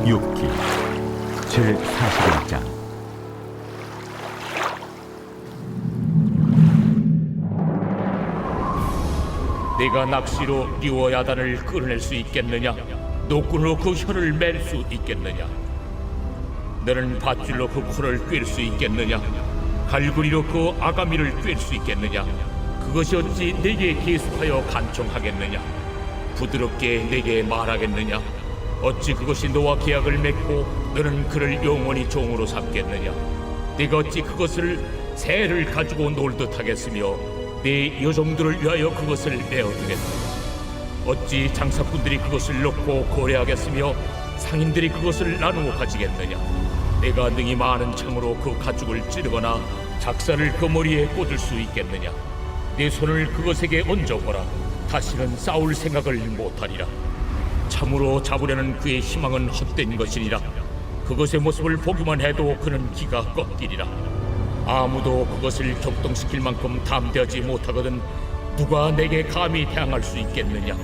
욥기 제41장. 네가 낚시로 리워야단을 끌어낼 수 있겠느냐? 노끈으로 그 혀를 맬 수 있겠느냐? 너는 밧줄로 그 코를 꿰를 수 있겠느냐? 갈고리로 그 아가미를 꿰을 수 있겠느냐? 그것이 어찌 네게 계속하여 간청하겠느냐? 부드럽게 네게 말하겠느냐? 어찌 그것이 너와 계약을 맺고 너는 그를 영원히 종으로 삼겠느냐? 네가 어찌 그것을 새를 가지고 놀듯 하겠으며 네 여종들을 위하여 그것을 내어두겠느냐? 어찌 장사꾼들이 그것을 놓고 거래하겠으며 상인들이 그것을 나누어 가지겠느냐? 내가 능히 많은 창으로 그 가죽을 찌르거나 작사를 그 머리에 꽂을 수 있겠느냐? 내 손을 그것에게 얹어보라. 다시는 싸울 생각을 못하리라. 참으로 잡으려는 그의 희망은 헛된 것이니라. 그것의 모습을 보기만 해도 그는 기가 꺾이리라. 아무도 그것을 격동시킬 만큼 담대하지 못하거든 누가 내게 감히 대항할 수 있겠느냐?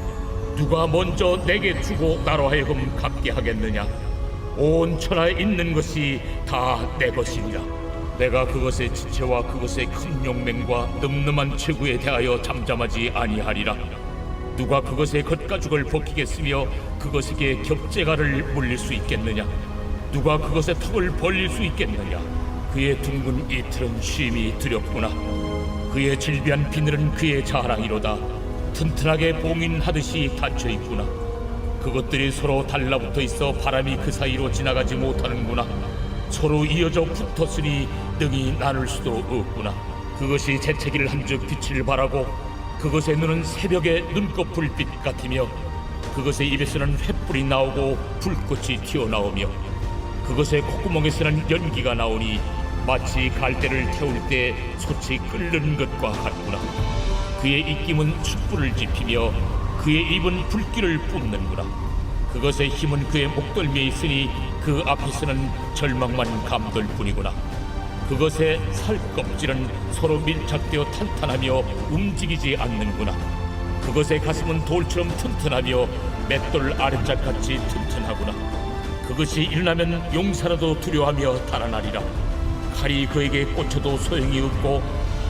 누가 먼저 내게 주고 나로 하여금 갚게 하겠느냐? 온 천하에 있는 것이 다 내 것이니라. 내가 그것의 지체와 그것의 큰 용맹과 늠름한 체구에 대하여 잠잠하지 아니하리라. 누가 그것의 겉가죽을 벗기겠으며 그것에게 격제가를 물릴 수 있겠느냐? 누가 그것의 턱을 벌릴 수 있겠느냐? 그의 둥근 이틀은 쉼이 두렵구나. 그의 질비한 비늘은 그의 자랑이로다. 튼튼하게 봉인하듯이 닫혀있구나. 그것들이 서로 달라붙어 있어 바람이 그 사이로 지나가지 못하는구나. 서로 이어져 붙었으니 능히 나눌 수도 없구나. 그것이 재채기를 한즉 빛을 발하고 그것의 눈은 새벽의 눈꺼풀빛 같으며 그것의 입에서는 횃불이 나오고 불꽃이 튀어나오며 그것의 콧구멍에서는 연기가 나오니 마치 갈대를 태울 때 솥이 끓는 것과 같구나. 그의 입김은 숯불을 지피며 그의 입은 불길을 뿜는구나. 그것의 힘은 그의 목덜미에 있으니 그 앞에서는 절망만 감돌 뿐이구나. 그것의 살껍질은 서로 밀착되어 탄탄하며 움직이지 않는구나. 그것의 가슴은 돌처럼 튼튼하며 맷돌 아랫짝같이 튼튼하구나. 그것이 일어나면 용사라도 두려워하며 달아나리라. 칼이 그에게 꽂혀도 소용이 없고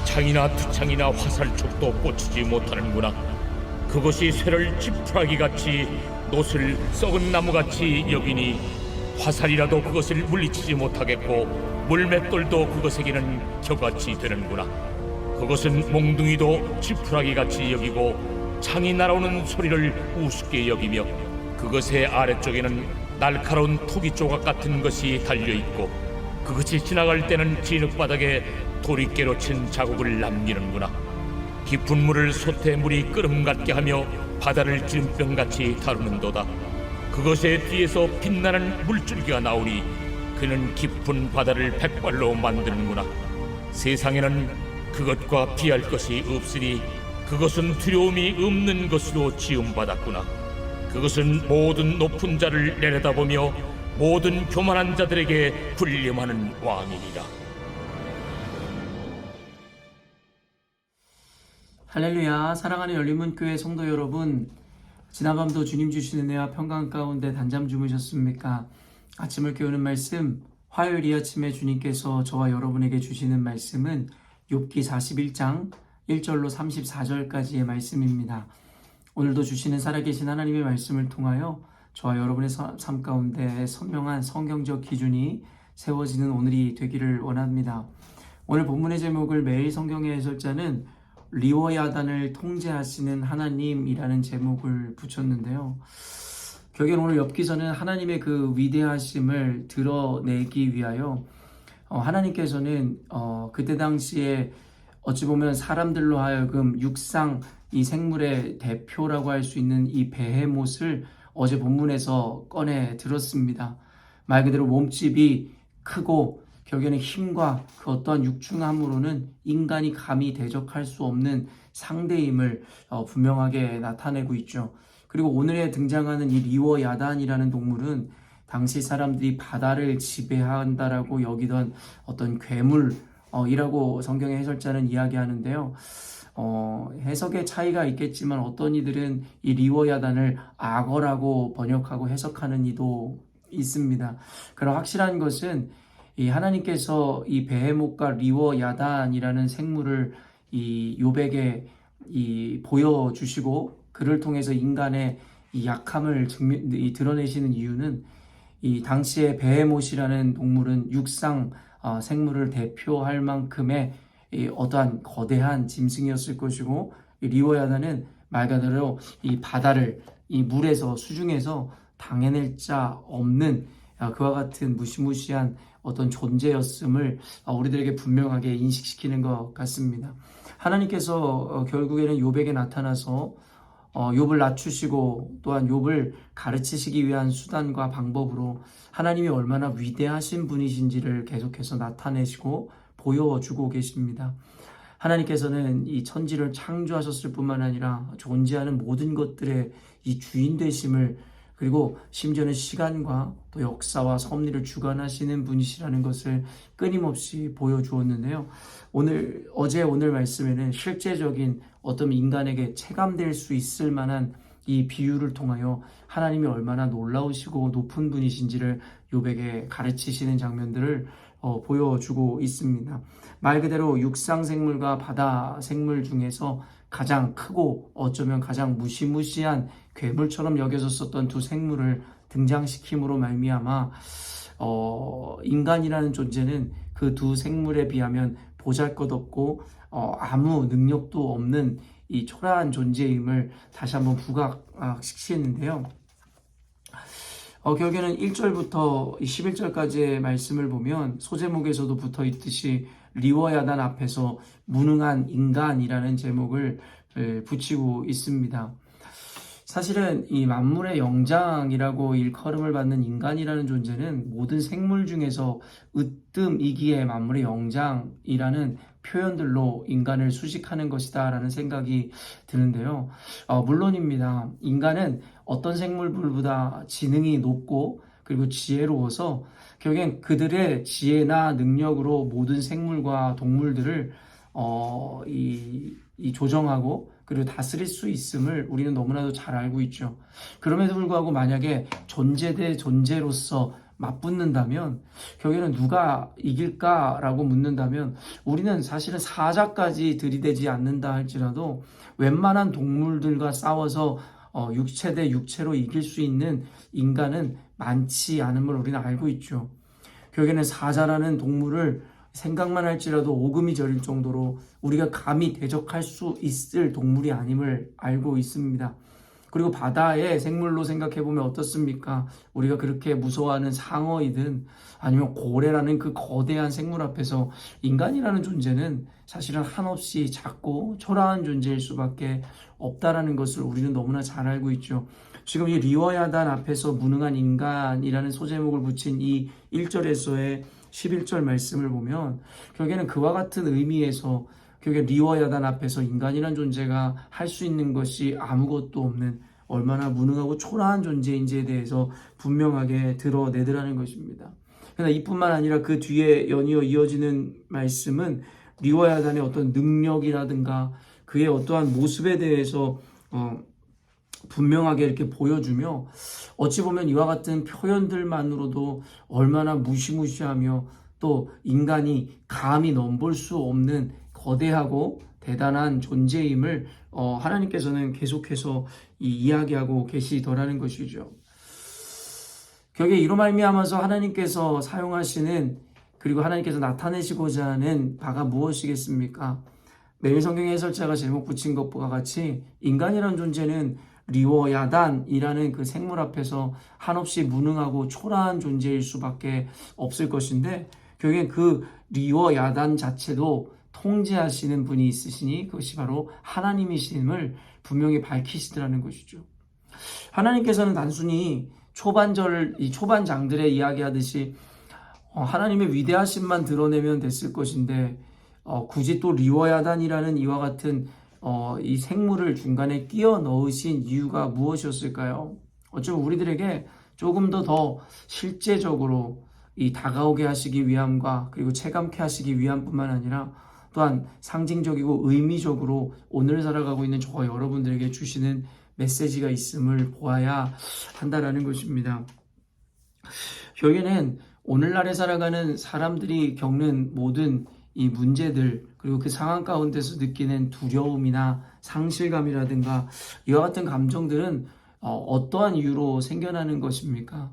창이나 투창이나 화살촉도 꽂히지 못하는구나. 그것이 쇠를 지푸라기같이 놋을 썩은 나무같이 여기니 화살이라도 그것을 물리치지 못하겠고 물맷돌도 그것에게는 겨같이 되는구나. 그것은 몽둥이도 지푸라기같이 여기고 창이 날아오는 소리를 우습게 여기며 그것의 아래쪽에는 날카로운 토기 조각 같은 것이 달려있고 그것이 지나갈 때는 진흙바닥에 도리깨로 친 자국을 남기는구나. 깊은 물을 솥에 물이 끓음 같게 하며 바다를 기름병같이 다루는도다. 그것의 뒤에서 빛나는 물줄기가 나오니 그는 깊은 바다를 백발로 만드는구나. 세상에는 그것과 비할 것이 없으니 그것은 두려움이 없는 것으로 지음받았구나. 그것은 모든 높은 자를 내려다보며 모든 교만한 자들에게 군림하는 왕이니라. 할렐루야. 사랑하는 열린문교회 성도 여러분, 지난밤도 주님 주신 은혜와 평강 가운데 단잠 주무셨습니까? 아침을 깨우는 말씀, 화요일 이 아침에 주님께서 저와 여러분에게 주시는 말씀은 욥기 41장 1절로 34절까지의 말씀입니다. 오늘도 주시는 살아계신 하나님의 말씀을 통하여 저와 여러분의 삶 가운데 선명한 성경적 기준이 세워지는 오늘이 되기를 원합니다. 오늘 본문의 제목을 매일 성경의 해설자는 리워야단을 통제하시는 하나님이라는 제목을 붙였는데요. 결국엔 오늘 엽기서는 하나님의 그 위대하심을 드러내기 위하여 하나님께서는 그때 당시에 어찌 보면 사람들로 하여금 육상 이 생물의 대표라고 할 수 있는 이 베헤못을 어제 본문에서 꺼내 들었습니다. 말 그대로 몸집이 크고 결국에는 힘과 그 어떠한 육중함으로는 인간이 감히 대적할 수 없는 상대임을 분명하게 나타내고 있죠. 그리고 오늘에 등장하는 이 리워야단이라는 동물은 당시 사람들이 바다를 지배한다라고 여기던 어떤 괴물이라고 성경의 해설자는 이야기하는데요. 해석의 차이가 있겠지만 어떤 이들은 이 리워야단을 악어라고 번역하고 해석하는 이도 있습니다. 그런 확실한 것은 이 하나님께서 이 베헤못과 리워 야단이라는 생물을 이 욥에게 이 보여주시고 그를 통해서 인간의 이 약함을 드러내시는 이유는 이 당시에 베헤못이라는 동물은 육상 생물을 대표할 만큼의 이 어떠한 거대한 짐승이었을 것이고 이 리워야다는 말 그대로 이 바다를 이 물에서 수중에서 당해낼 자 없는 그와 같은 무시무시한 어떤 존재였음을 우리들에게 분명하게 인식시키는 것 같습니다. 하나님께서 결국에는 욥에게 나타나서 욥을 낮추시고 또한 욥을 가르치시기 위한 수단과 방법으로 하나님이 얼마나 위대하신 분이신지를 계속해서 나타내시고 보여주고 계십니다. 하나님께서는 이 천지를 창조하셨을 뿐만 아니라 존재하는 모든 것들의 이 주인 되심을 그리고 심지어는 시간과 또 역사와 섭리를 주관하시는 분이시라는 것을 끊임없이 보여주었는데요. 어제 오늘 말씀에는 실제적인 어떤 인간에게 체감될 수 있을 만한 이 비유를 통하여 하나님이 얼마나 놀라우시고 높은 분이신지를 욥에게 가르치시는 장면들을 보여주고 있습니다. 말 그대로 육상 생물과 바다 생물 중에서 가장 크고 어쩌면 가장 무시무시한 괴물처럼 여겨졌었던 두 생물을 등장시킴으로 말미암아 인간이라는 존재는 그 두 생물에 비하면 보잘것없고 아무 능력도 없는 이 초라한 존재임을 다시 한번 부각시키는데요. 결국에는 1절부터 11절까지의 말씀을 보면 소제목에서도 붙어 있듯이 리워야단 앞에서 무능한 인간이라는 제목을 붙이고 있습니다. 사실은 이 만물의 영장이라고 일컬음을 받는 인간이라는 존재는 모든 생물 중에서 으뜸이기에 만물의 영장이라는 표현들로 인간을 수식하는 것이다 라는 생각이 드는데요. 물론입니다. 인간은 어떤 생물들보다 지능이 높고 그리고 지혜로워서 결국엔 그들의 지혜나 능력으로 모든 생물과 동물들을 조정하고 그리고 다스릴 수 있음을 우리는 너무나도 잘 알고 있죠. 그럼에도 불구하고 만약에 존재 대 존재로서 맞붙는다면 결국에는 누가 이길까라고 묻는다면 우리는 사실은 사자까지 들이대지 않는다 할지라도 웬만한 동물들과 싸워서 육체 대 육체로 이길 수 있는 인간은 많지 않음을 우리는 알고 있죠. 결국에는 사자라는 동물을 생각만 할지라도 오금이 저릴 정도로 우리가 감히 대적할 수 있을 동물이 아님을 알고 있습니다. 그리고 바다의 생물로 생각해보면 어떻습니까? 우리가 그렇게 무서워하는 상어이든 아니면 고래라는 그 거대한 생물 앞에서 인간이라는 존재는 사실은 한없이 작고 초라한 존재일 수밖에 없다라는 것을 우리는 너무나 잘 알고 있죠. 지금 이 리워야단 앞에서 무능한 인간이라는 소제목을 붙인 이 1절에서의 11절 말씀을 보면 결국에는 그와 같은 의미에서 결국에 리워야단 앞에서 인간이란 존재가 할 수 있는 것이 아무것도 없는 얼마나 무능하고 초라한 존재인지에 대해서 분명하게 드러내더라는 것입니다. 그러나 이뿐만 아니라 그 뒤에 연이어 이어지는 말씀은 리워야단의 어떤 능력이라든가 그의 어떠한 모습에 대해서 분명하게 이렇게 보여주며 어찌 보면 이와 같은 표현들만으로도 얼마나 무시무시하며 또 인간이 감히 넘볼 수 없는 거대하고 대단한 존재임을 하나님께서는 계속해서 이야기하고 계시더라는 것이죠. 결국에 이로 말미암아서 하나님께서 사용하시는 그리고 하나님께서 나타내시고자 하는 바가 무엇이겠습니까? 매일 성경의 해설자가 제목 붙인 것과 같이 인간이라는 존재는 리워야단이라는 그 생물 앞에서 한없이 무능하고 초라한 존재일 수밖에 없을 것인데 결국엔 그 리워야단 자체도 통제하시는 분이 있으시니 그것이 바로 하나님이심을 분명히 밝히시더라는 것이죠. 하나님께서는 단순히 초반장들의 이야기하듯이 하나님의 위대하심만 드러내면 됐을 것인데 굳이 또 리워야단이라는 이와 같은 이 생물을 중간에 끼워 넣으신 이유가 무엇이었을까요? 어쩌면 우리들에게 조금 더 실제적으로 이 다가오게 하시기 위함과 그리고 체감케 하시기 위함뿐만 아니라 또한 상징적이고 의미적으로 오늘 살아가고 있는 저와 여러분들에게 주시는 메시지가 있음을 보아야 한다라는 것입니다. 결국에는 오늘날에 살아가는 사람들이 겪는 모든 이 문제들, 그리고 그 상황 가운데서 느끼는 두려움이나 상실감이라든가 이와 같은 감정들은 어떠한 이유로 생겨나는 것입니까?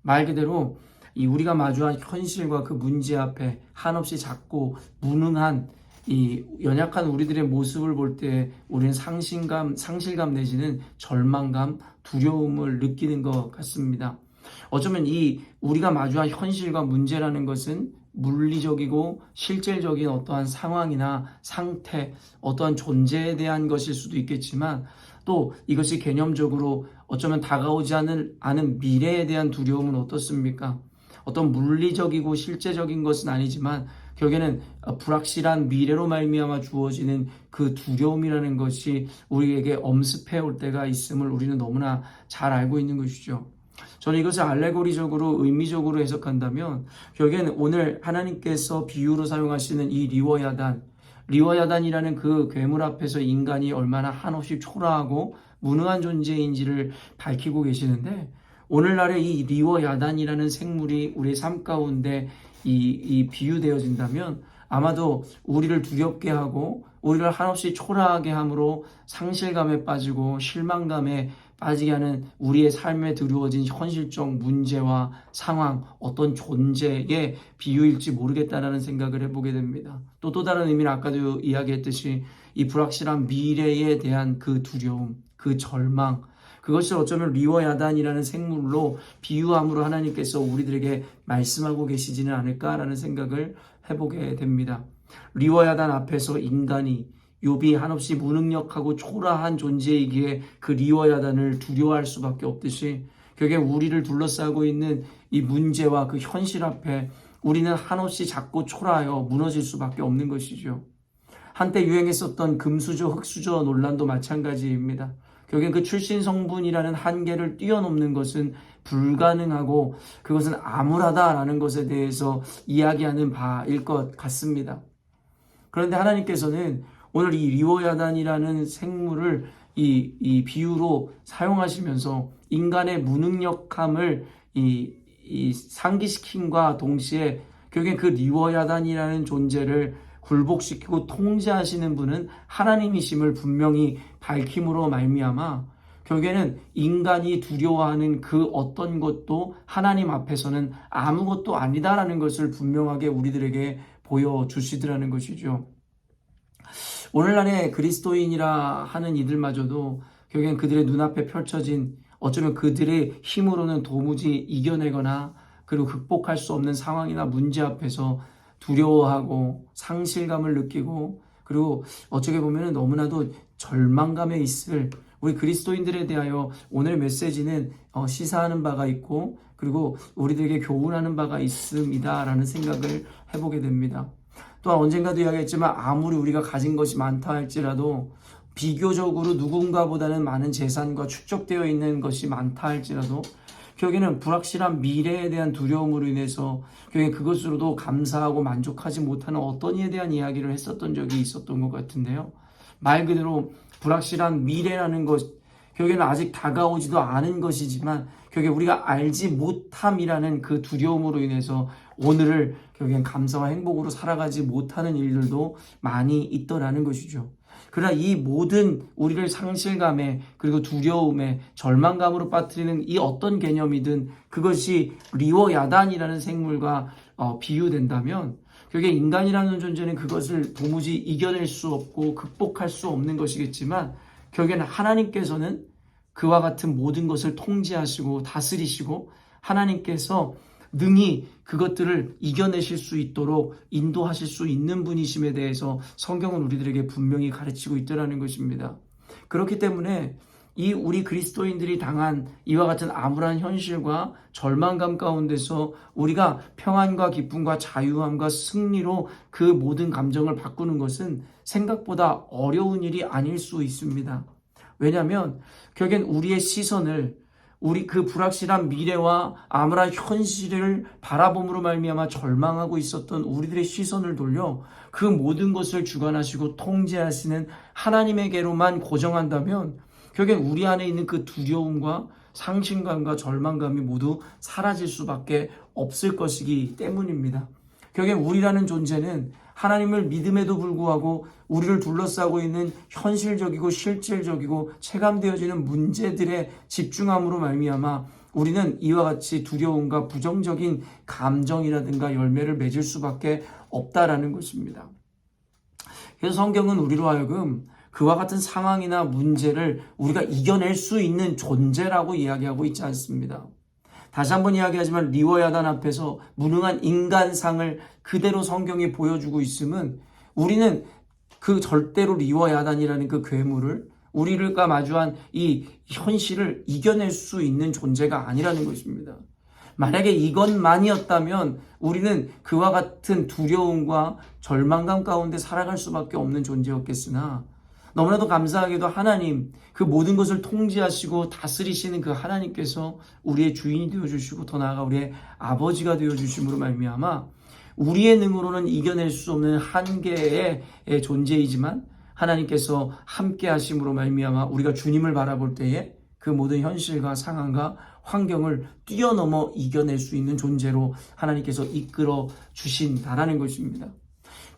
말 그대로 이 우리가 마주한 현실과 그 문제 앞에 한없이 작고 무능한 이 연약한 우리들의 모습을 볼 때 우리는 상실감 내지는 절망감, 두려움을 느끼는 것 같습니다. 어쩌면 이 우리가 마주한 현실과 문제라는 것은 물리적이고 실질적인 어떠한 상황이나 상태, 어떠한 존재에 대한 것일 수도 있겠지만 또 이것이 개념적으로 어쩌면 다가오지 않은 미래에 대한 두려움은 어떻습니까? 어떤 물리적이고 실제적인 것은 아니지만 결국에는 불확실한 미래로 말미암아 주어지는 그 두려움이라는 것이 우리에게 엄습해 올 때가 있음을 우리는 너무나 잘 알고 있는 것이죠. 저는 이것을 알레고리적으로 의미적으로 해석한다면 결국에는 오늘 하나님께서 비유로 사용하시는 이 리워야단이라는 그 괴물 앞에서 인간이 얼마나 한없이 초라하고 무능한 존재인지를 밝히고 계시는데, 오늘날의 이 리워야단이라는 생물이 우리의 삶 가운데 이 비유되어진다면 아마도 우리를 두렵게 하고 우리를 한없이 초라하게 함으로 상실감에 빠지고 실망감에 빠지게 하는 우리의 삶에 드리워진 현실적 문제와 상황, 어떤 존재의 비유일지 모르겠다라는 생각을 해보게 됩니다. 또 다른 의미는 아까도 이야기했듯이 이 불확실한 미래에 대한 그 두려움, 그 절망, 그것을 어쩌면 리워야단이라는 생물로 비유함으로 하나님께서 우리들에게 말씀하고 계시지는 않을까라는 생각을 해보게 됩니다. 리워야단 앞에서 인간이 욥이 한없이 무능력하고 초라한 존재이기에 그 리워야단을 두려워할 수밖에 없듯이 결국에 우리를 둘러싸고 있는 이 문제와 그 현실 앞에 우리는 한없이 작고 초라하여 무너질 수밖에 없는 것이죠. 한때 유행했었던 금수저, 흙수저 논란도 마찬가지입니다. 결국엔 그 출신 성분이라는 한계를 뛰어넘는 것은 불가능하고 그것은 암울하다라는 것에 대해서 이야기하는 바일 것 같습니다. 그런데 하나님께서는 오늘 이 리워야단이라는 생물을 이 비유로 사용하시면서 인간의 무능력함을 이 상기시킴과 동시에 결국엔 그 리워야단이라는 존재를 굴복시키고 통제하시는 분은 하나님이심을 분명히 밝힘으로 말미암아 결국에는 인간이 두려워하는 그 어떤 것도 하나님 앞에서는 아무것도 아니다라는 것을 분명하게 우리들에게 보여주시더라는 것이죠. 오늘날의 그리스도인이라 하는 이들마저도 결국엔 그들의 눈앞에 펼쳐진 어쩌면 그들의 힘으로는 도무지 이겨내거나 그리고 극복할 수 없는 상황이나 문제 앞에서 두려워하고 상실감을 느끼고 그리고 어떻게 보면 너무나도 절망감에 있을 우리 그리스도인들에 대하여 오늘 메시지는 시사하는 바가 있고 그리고 우리들에게 교훈하는 바가 있습니다라는 생각을 해보게 됩니다. 또한 언젠가도 이야기했지만 아무리 우리가 가진 것이 많다 할지라도 비교적으로 누군가보다는 많은 재산과 축적되어 있는 것이 많다 할지라도 결국에는 불확실한 미래에 대한 두려움으로 인해서 결국에 그것으로도 감사하고 만족하지 못하는 어떤 이에 대한 이야기를 했었던 적이 있었던 것 같은데요. 말 그대로 불확실한 미래라는 것, 결국에는 아직 다가오지도 않은 것이지만 결국에 우리가 알지 못함이라는 그 두려움으로 인해서 오늘을 결국엔 감사와 행복으로 살아가지 못하는 일들도 많이 있더라는 것이죠. 그러나 이 모든 우리를 상실감에 그리고 두려움에 절망감으로 빠뜨리는 이 어떤 개념이든 그것이 리워야단이라는 생물과 비유된다면 결국에 인간이라는 존재는 그것을 도무지 이겨낼 수 없고 극복할 수 없는 것이겠지만 결국에는 하나님께서는 그와 같은 모든 것을 통제하시고 다스리시고 하나님께서 능히 그것들을 이겨내실 수 있도록 인도하실 수 있는 분이심에 대해서 성경은 우리들에게 분명히 가르치고 있더라는 것입니다. 그렇기 때문에 이 우리 그리스도인들이 당한 이와 같은 암울한 현실과 절망감 가운데서 우리가 평안과 기쁨과 자유함과 승리로 그 모든 감정을 바꾸는 것은 생각보다 어려운 일이 아닐 수 있습니다. 왜냐하면 결국엔 우리의 시선을 우리 그 불확실한 미래와 암울한 현실을 바라봄으로 말미암아 절망하고 있었던 우리들의 시선을 돌려 그 모든 것을 주관하시고 통제하시는 하나님에게로만 고정한다면 결국엔 우리 안에 있는 그 두려움과 상실감과 절망감이 모두 사라질 수밖에 없을 것이기 때문입니다. 결국 우리라는 존재는 하나님을 믿음에도 불구하고 우리를 둘러싸고 있는 현실적이고 실질적이고 체감되어지는 문제들에 집중함으로 말미암아 우리는 이와 같이 두려움과 부정적인 감정이라든가 열매를 맺을 수밖에 없다라는 것입니다. 그래서 성경은 우리로 하여금 그와 같은 상황이나 문제를 우리가 이겨낼 수 있는 존재라고 이야기하고 있지 않습니다. 다시 한번 이야기하지만 리워야단 앞에서 무능한 인간상을 그대로 성경이 보여주고 있음은 우리는 그 절대로 리워야단이라는 그 괴물을 우리가 마주한 이 현실을 이겨낼 수 있는 존재가 아니라는 것입니다. 만약에 이것만이었다면 우리는 그와 같은 두려움과 절망감 가운데 살아갈 수밖에 없는 존재였겠으나 너무나도 감사하게도 하나님, 그 모든 것을 통제하시고 다스리시는 그 하나님께서 우리의 주인이 되어주시고 더 나아가 우리의 아버지가 되어주심으로 말미암아 우리의 능으로는 이겨낼 수 없는 한계의 존재이지만 하나님께서 함께 하심으로 말미암아 우리가 주님을 바라볼 때에 그 모든 현실과 상황과 환경을 뛰어넘어 이겨낼 수 있는 존재로 하나님께서 이끌어 주신다라는 것입니다.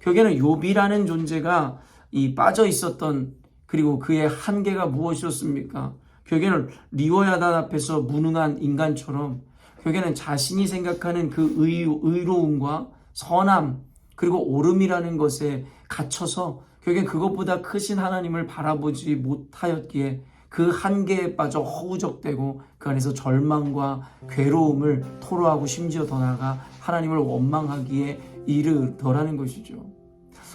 결국에는 욥이라는 존재가 이 빠져 있었던 그리고 그의 한계가 무엇이었습니까? 결국에는 리워야단 앞에서 무능한 인간처럼 결국에는 자신이 생각하는 그 의로움과 선함 그리고 옳음이라는 것에 갇혀서 결국엔 그것보다 크신 하나님을 바라보지 못하였기에 그 한계에 빠져 허우적대고 그 안에서 절망과 괴로움을 토로하고 심지어 더 나아가 하나님을 원망하기에 이르더라는 것이죠.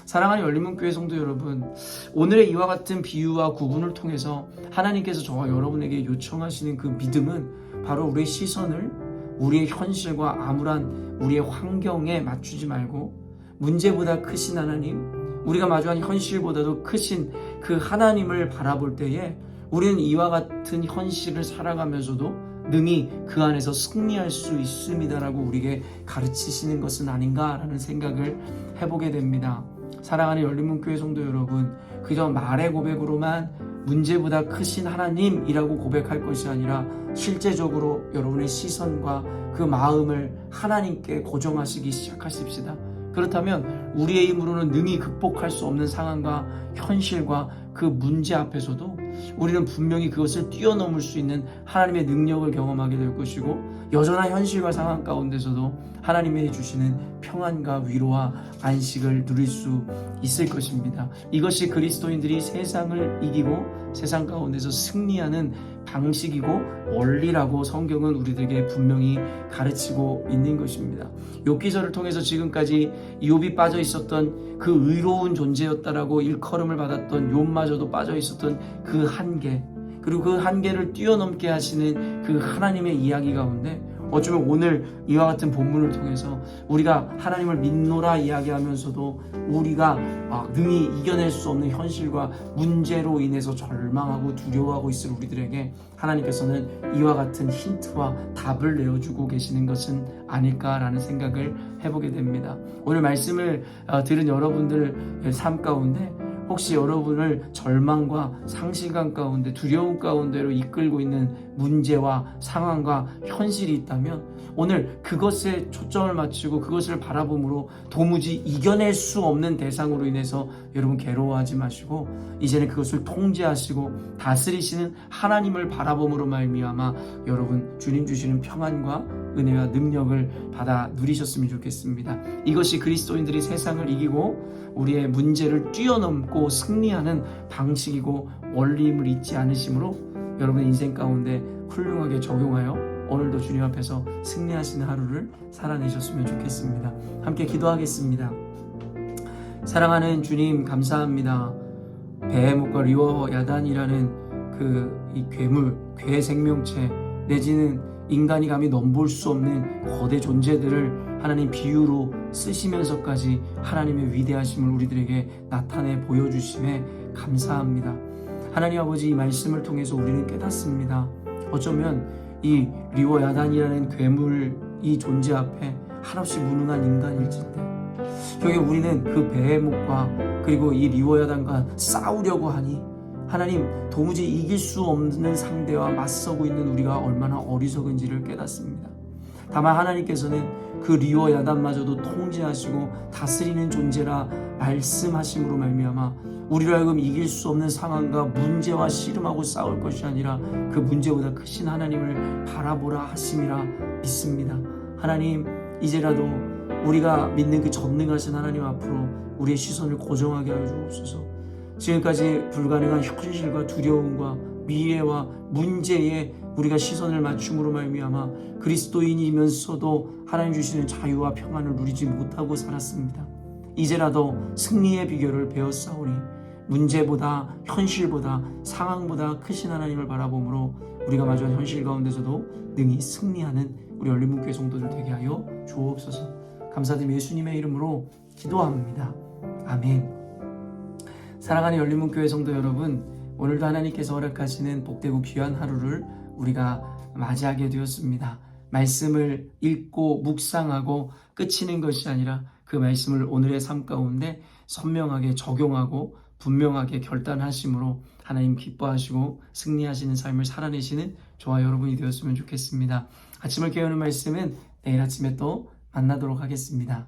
사랑하는 열린문교회 성도 여러분, 오늘의 이와 같은 비유와 구분을 통해서 하나님께서 저와 여러분에게 요청하시는 그 믿음은 바로 우리의 시선을 우리의 현실과 암울한 우리의 환경에 맞추지 말고 문제보다 크신 하나님, 우리가 마주한 현실보다도 크신 그 하나님을 바라볼 때에 우리는 이와 같은 현실을 살아가면서도 능히 그 안에서 승리할 수 있습니다라고 우리에게 가르치시는 것은 아닌가라는 생각을 해보게 됩니다. 사랑하는 열린문교회 성도 여러분, 그저 말의 고백으로만 문제보다 크신 하나님이라고 고백할 것이 아니라 실제적으로 여러분의 시선과 그 마음을 하나님께 고정하시기 시작하십시다. 그렇다면 우리의 힘으로는 능히 극복할 수 없는 상황과 현실과 그 문제 앞에서도 우리는 분명히 그것을 뛰어넘을 수 있는 하나님의 능력을 경험하게 될 것이고 여전한 현실과 상황 가운데서도 하나님이 주시는 평안과 위로와 안식을 누릴 수 있을 것입니다. 이것이 그리스도인들이 세상을 이기고 세상 가운데서 승리하는 방식이고 원리라고 성경은 우리들에게 분명히 가르치고 있는 것입니다. 욥기서를 통해서 지금까지 욥이 빠져 있었던 그 의로운 존재였다라고 일컬음을 받았던 욥마저도 빠져 있었던 그 한계, 그리고 그 한계를 뛰어넘게 하시는 그 하나님의 이야기 가운데 어쩌면 오늘 이와 같은 본문을 통해서 우리가 하나님을 믿노라 이야기하면서도 우리가 능히 이겨낼 수 없는 현실과 문제로 인해서 절망하고 두려워하고 있을 우리들에게 하나님께서는 이와 같은 힌트와 답을 내어주고 계시는 것은 아닐까라는 생각을 해보게 됩니다. 오늘 말씀을 들은 여러분들 삶 가운데 혹시 여러분을 절망과 상실감 가운데 두려움 가운데로 이끌고 있는 문제와 상황과 현실이 있다면 오늘 그것에 초점을 맞추고 그것을 바라봄으로 도무지 이겨낼 수 없는 대상으로 인해서 여러분 괴로워하지 마시고 이제는 그것을 통제하시고 다스리시는 하나님을 바라봄으로 말미암아 여러분 주님 주시는 평안과 은혜와 능력을 받아 누리셨으면 좋겠습니다. 이것이 그리스도인들이 세상을 이기고 우리의 문제를 뛰어넘고 승리하는 방식이고 원리임을 잊지 않으심으로 여러분의 인생 가운데 훌륭하게 적용하여 오늘도 주님 앞에서 승리하시는 하루를 살아내셨으면 좋겠습니다. 함께 기도하겠습니다. 사랑하는 주님 감사합니다. 베헤못과 리워야단이라는 이 괴물, 괴 생명체 내지는 인간이 감히 넘볼 수 없는 거대 존재들을 하나님 비유로 쓰시면서까지 하나님의 위대하심을 우리들에게 나타내 보여주심에 감사합니다. 하나님 아버지, 이 말씀을 통해서 우리는 깨닫습니다. 어쩌면 이 리워야단이라는 괴물 이 존재 앞에 한없이 무능한 인간일진데 결국 우리는 그 베헤못과 그리고 이 리워야단과 싸우려고 하니 하나님, 도무지 이길 수 없는 상대와 맞서고 있는 우리가 얼마나 어리석은지를 깨닫습니다. 다만 하나님께서는 그 리오와 야단마저도 통제하시고 다스리는 존재라 말씀하심으로 말미암아 우리로 하여금 이길 수 없는 상황과 문제와 씨름하고 싸울 것이 아니라 그 문제보다 크신 하나님을 바라보라 하심이라 믿습니다. 하나님, 이제라도 우리가 믿는 그 전능하신 하나님 앞으로 우리의 시선을 고정하게 하여 주옵소서. 지금까지 불가능한 현실과 두려움과 미래와 문제에 우리가 시선을 맞춤으로 말미암아 그리스도인이면서도 하나님 주시는 자유와 평안을 누리지 못하고 살았습니다. 이제라도 승리의 비결을 배웠사오니 문제보다 현실보다 상황보다 크신 하나님을 바라보므로 우리가 마주한 현실 가운데서도 능히 승리하는 우리 열린문교회 성도들 되게 하여 주옵소서. 감사드리며 예수님의 이름으로 기도합니다. 아멘. 사랑하는 열린문교회 성도 여러분, 오늘도 하나님께서 허락하시는 복되고 귀한 하루를 우리가 맞이하게 되었습니다. 말씀을 읽고 묵상하고 끝이는 것이 아니라 그 말씀을 오늘의 삶 가운데 선명하게 적용하고 분명하게 결단하심으로 하나님 기뻐하시고 승리하시는 삶을 살아내시는 저와 여러분이 되었으면 좋겠습니다. 아침을 깨우는 말씀은 내일 아침에 또 만나도록 하겠습니다.